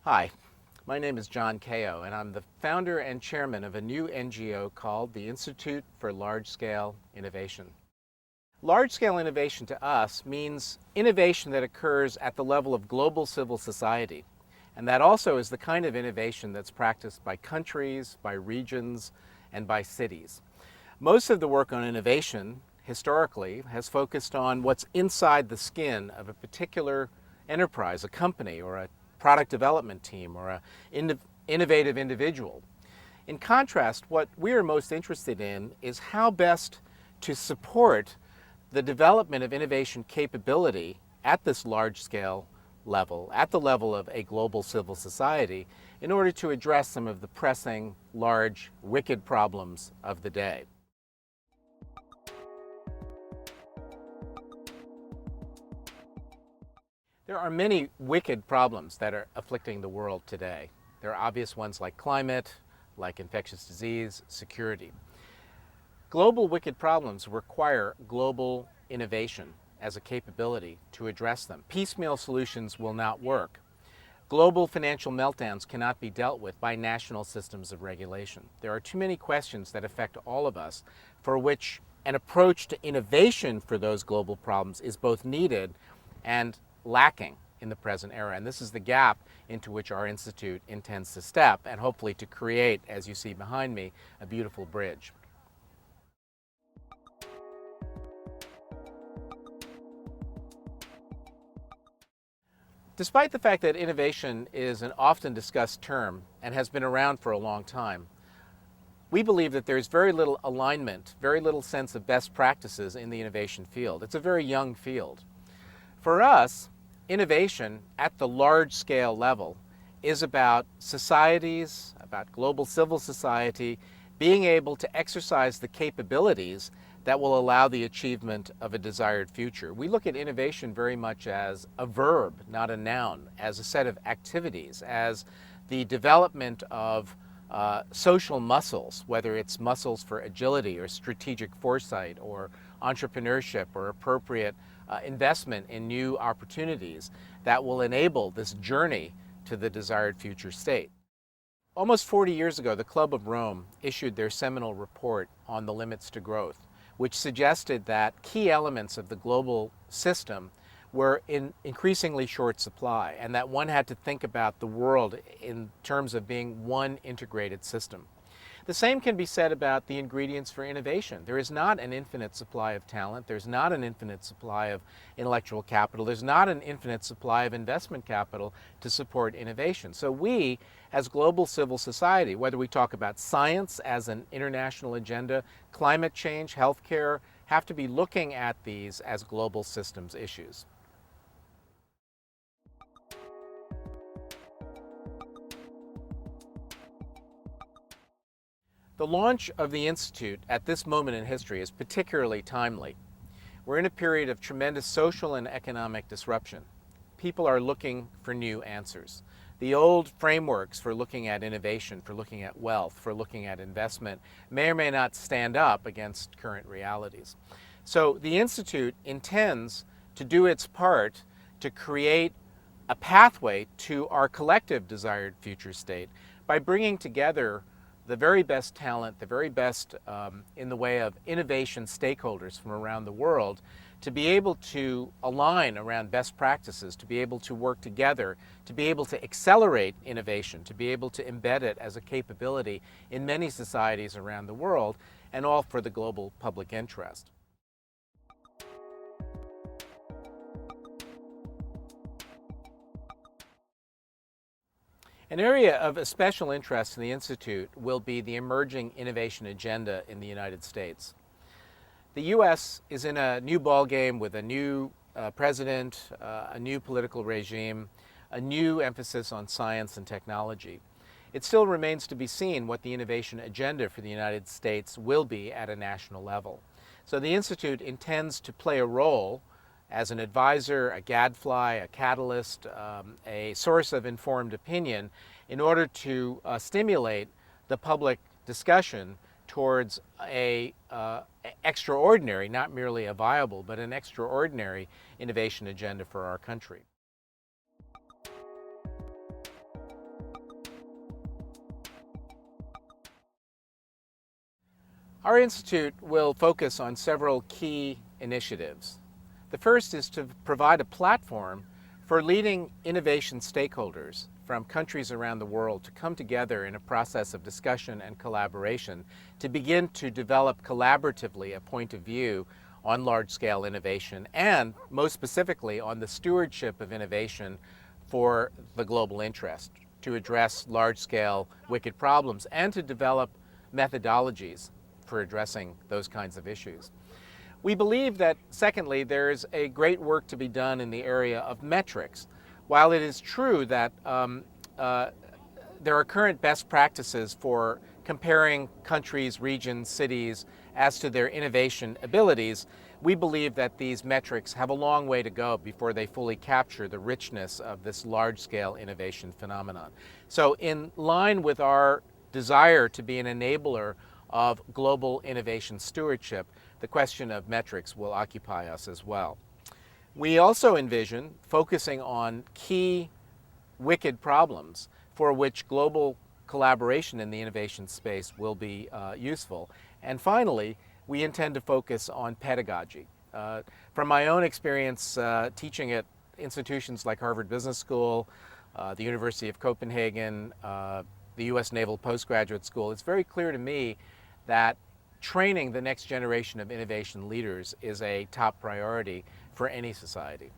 Hi, my name is John Kao, and I'm the founder and chairman of a new NGO called the Institute for Large-Scale Innovation. Large-scale innovation to us means innovation that occurs at the level of global civil society. And that also is the kind of innovation that's practiced by countries, by regions, and by cities. Most of the work on innovation, historically, has focused on what's inside the skin of a particular enterprise, a company, or a product development team, or an innovative individual. In contrast, what we are most interested in is how best to support the development of innovation capability at this large-scale level, at the level of a global civil society, in order to address some of the pressing, large, wicked problems of the day. There are many wicked problems that are afflicting the world today. There are obvious ones like climate, like infectious disease, security. Global wicked problems require global innovation as a capability to address them. Piecemeal solutions will not work. Global financial meltdowns cannot be dealt with by national systems of regulation. There are too many questions that affect all of us for which an approach to innovation for those global problems is both needed and lacking in the present era. And this is the gap into which our institute intends to step and hopefully to create, as you see behind me, a beautiful bridge. Despite the fact that innovation is an often discussed term and has been around for a long time, we believe that there's very little alignment, very little sense of best practices in the innovation field. It's a very young field. For us, innovation at the large scale level is about societies, about global civil society, being able to exercise the capabilities that will allow the achievement of a desired future. We look at innovation very much as a verb, not a noun, as a set of activities, as the development of social muscles, whether it's muscles for agility or strategic foresight or entrepreneurship or appropriate investment in new opportunities that will enable this journey to the desired future state. Almost 40 years ago, the Club of Rome issued their seminal report on the limits to growth, which suggested that key elements of the global system were in increasingly short supply, and that one had to think about the world in terms of being one integrated system. The same can be said about the ingredients for innovation. There is not an infinite supply of talent. There's not an infinite supply of intellectual capital. There's not an infinite supply of investment capital to support innovation. So we, as global civil society, whether we talk about science as an international agenda, climate change, healthcare, have to be looking at these as global systems issues. The launch of the Institute at this moment in history is particularly timely. We're in a period of tremendous social and economic disruption. People are looking for new answers. The old frameworks for looking at innovation, for looking at wealth, for looking at investment may or may not stand up against current realities. So the Institute intends to do its part to create a pathway to our collective desired future state by bringing together the very best talent, the very best in the way of innovation stakeholders from around the world to be able to align around best practices, to be able to work together, to be able to accelerate innovation, to be able to embed it as a capability in many societies around the world, and all for the global public interest. An area of special interest in the Institute will be the emerging innovation agenda in the United States. The U.S. is in a new ballgame with a new president, a new political regime, a new emphasis on science and technology. It still remains to be seen what the innovation agenda for the United States will be at a national level. So the Institute intends to play a role as an advisor, a gadfly, a catalyst, a source of informed opinion in order to stimulate the public discussion towards a extraordinary, not merely a viable, but an extraordinary innovation agenda for our country. Our institute will focus on several key initiatives. The first is to provide a platform for leading innovation stakeholders from countries around the world to come together in a process of discussion and collaboration to begin to develop collaboratively a point of view on large-scale innovation and, most specifically, on the stewardship of innovation for the global interest, to address large-scale wicked problems and to develop methodologies for addressing those kinds of issues. We believe that, secondly, there is a great work to be done in the area of metrics. While it is true that there are current best practices for comparing countries, regions, cities as to their innovation abilities, we believe that these metrics have a long way to go before they fully capture the richness of this large-scale innovation phenomenon. So in line with our desire to be an enabler of global innovation stewardship, the question of metrics will occupy us as well. We also envision focusing on key wicked problems for which global collaboration in the innovation space will be useful. And finally, we intend to focus on pedagogy. From my own experience teaching at institutions like Harvard Business School, the University of Copenhagen, the U.S. Naval Postgraduate School, it's very clear to me that training the next generation of innovation leaders is a top priority for any society.